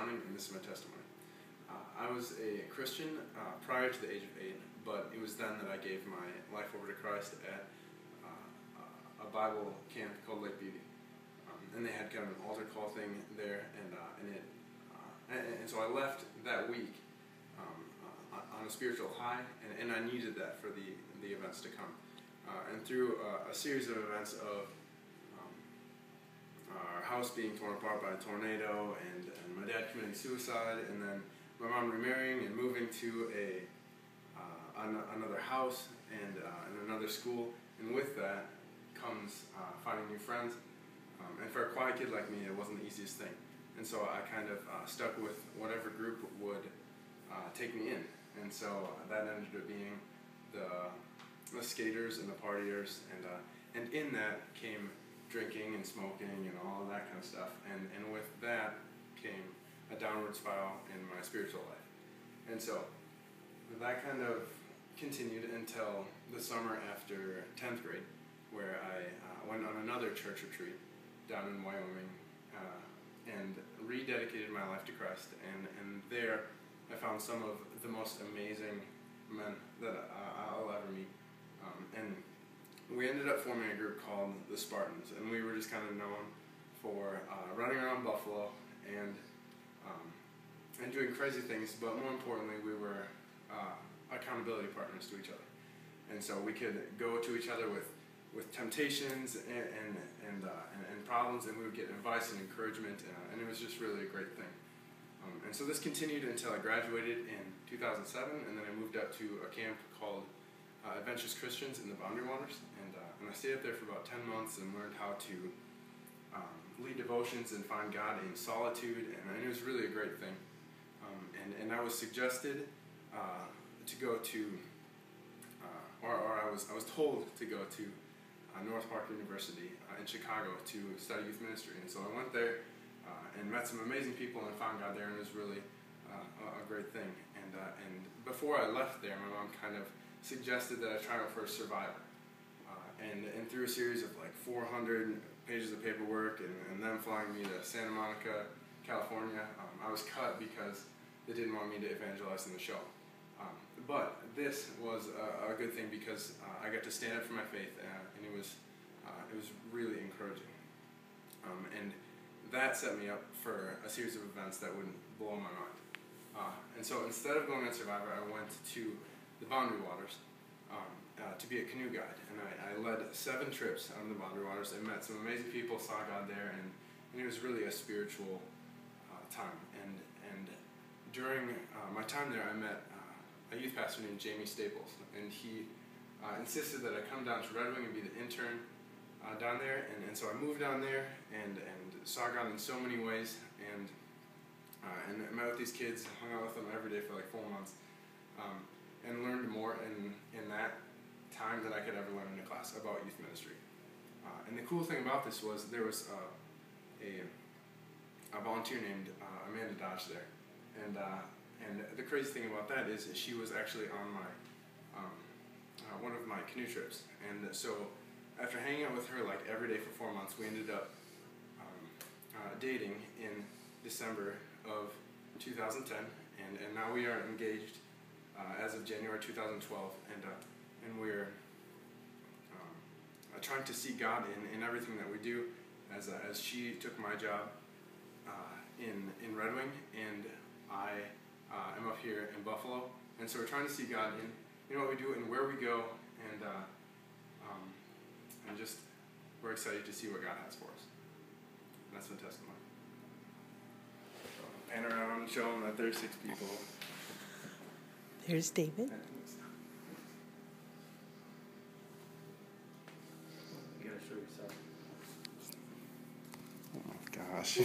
Testimony, and this is my testimony. I was a Christian prior to the age of 8, but it was then that I gave my life over to Christ at a Bible camp called Lake Beauty. And they had kind of an altar call thing there, and so I left that week on a spiritual high, and I needed that for the events to come. And through a series of events of our house being torn apart by a tornado, and my dad committing suicide, and then my mom remarrying and moving to another house and another school, and with that comes finding new friends. And for a quiet kid like me, it wasn't the easiest thing. And so I kind of stuck with whatever group would take me in. And so that ended up being the skaters and the partiers, and in that came drinking and smoking and all of that kind of stuff. And with that came a downward spiral in my spiritual life. And so that kind of continued until the summer after 10th grade, where I went on another church retreat down in Wyoming and rededicated my life to Christ. And there I found some of the most amazing men that I'll ever meet. And we ended up forming a group called the Spartans, and we were just kind of known for running around Buffalo and doing crazy things, but more importantly, we were accountability partners to each other. And so we could go to each other with temptations and problems, and we would get advice and encouragement, and it was just really a great thing. And so this continued until I graduated in 2007, and then I moved up to a camp called Adventurous Christians in the Boundary Waters, and I stayed up there for about 10 months and learned how to lead devotions and find God in solitude, and it was really a great thing. And I was suggested to go to, or I was told to go to North Park University in Chicago to study youth ministry. And so I went there and met some amazing people and found God there, and it was really a great thing. And before I left there, my mom kind of suggested that I try out for a survivor. And through a series of like 400 pages of paperwork and them flying me to Santa Monica, California, I was cut because they didn't want me to evangelize in the show. But this was a good thing because I got to stand up for my faith, and it was really encouraging. And that set me up for a series of events that would blow my mind. And so instead of going on Survivor, I went to the Boundary Waters to be a canoe guide. And I led 7 trips on the Boundary Waters and met some amazing people, saw God there, and it was really a spiritual time. And during my time there, I met a youth pastor named Jamie Staples, and he insisted that I come down to Red Wing and be the intern down there, and so I moved down there and saw God in so many ways, and I met with these kids, hung out with them every day for like 4 months, and learned more in that time than I could ever learn in a class about youth ministry. And the cool thing about this was there was a volunteer named Amanda Dodge there, and the crazy thing about that is she was actually on my one of my canoe trips. And so after hanging out with her like every day for 4 months, we ended up dating in December of 2010, and now we are engaged as of January 2012, and we're trying to see God in everything that we do, as she took my job in Red Wing, and I am up here in Buffalo, and so we're trying to see God in what we do and where we go, and just we're excited to see what God has for us. And that's my testimony. So, pan around, show them that there's 6 people. There's David. You gotta show yourself. Oh my gosh.